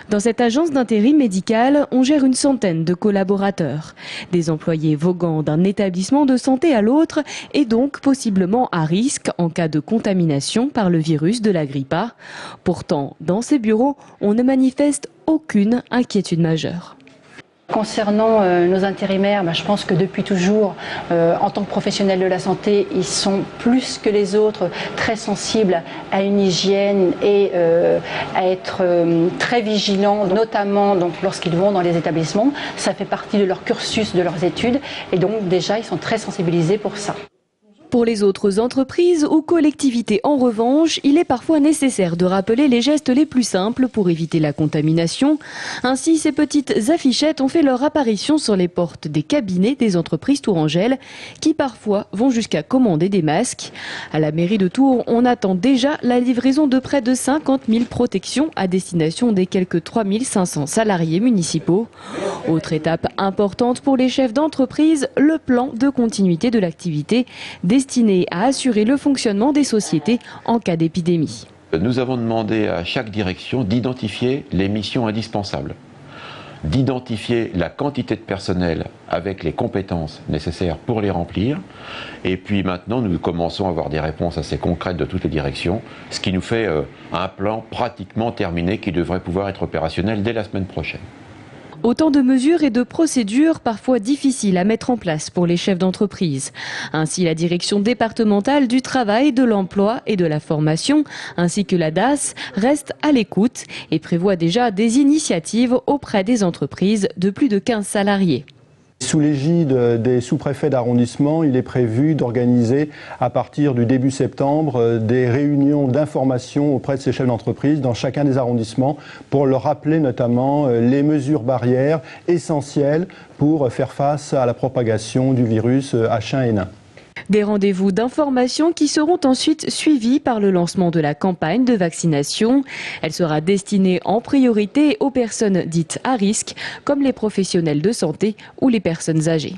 Dans cette agence d'intérim médical, on gère une centaine de collaborateurs. Des employés voguant d'un établissement de santé à l'autre et donc possiblement à risque en cas de contamination par le virus de la grippe A. Pourtant, dans ces bureaux, on ne manifeste aucune inquiétude majeure. Concernant nos intérimaires, je pense que depuis toujours, en tant que professionnels de la santé, ils sont plus que les autres très sensibles à une hygiène et à être très vigilants, notamment donc, lorsqu'ils vont dans les établissements. Ça fait partie de leur cursus, de leurs études et donc déjà ils sont très sensibilisés pour ça. Pour les autres entreprises ou collectivités, en revanche, il est parfois nécessaire de rappeler les gestes les plus simples pour éviter la contamination. Ainsi, ces petites affichettes ont fait leur apparition sur les portes des cabinets des entreprises tourangelles qui parfois vont jusqu'à commander des masques. À la mairie de Tours, on attend déjà la livraison de près de 50 000 protections à destination des quelques 3 500 salariés municipaux. Autre étape importante pour les chefs d'entreprise, le plan de continuité de l'activité destiné à assurer le fonctionnement des sociétés en cas d'épidémie. Nous avons demandé à chaque direction d'identifier les missions indispensables, d'identifier la quantité de personnel avec les compétences nécessaires pour les remplir. Et puis maintenant, nous commençons à avoir des réponses assez concrètes de toutes les directions, ce qui nous fait un plan pratiquement terminé qui devrait pouvoir être opérationnel dès la semaine prochaine. Autant de mesures et de procédures parfois difficiles à mettre en place pour les chefs d'entreprise. Ainsi, la direction départementale du travail, de l'emploi et de la formation, ainsi que la DAS, reste à l'écoute et prévoit déjà des initiatives auprès des entreprises de plus de 15 salariés. Sous l'égide des sous-préfets d'arrondissement, il est prévu d'organiser à partir du début septembre des réunions d'information auprès de ces chefs d'entreprise dans chacun des arrondissements pour leur rappeler notamment les mesures barrières essentielles pour faire face à la propagation du virus H1N1. Des rendez-vous d'information qui seront ensuite suivis par le lancement de la campagne de vaccination. Elle sera destinée en priorité aux personnes dites à risque, comme les professionnels de santé ou les personnes âgées.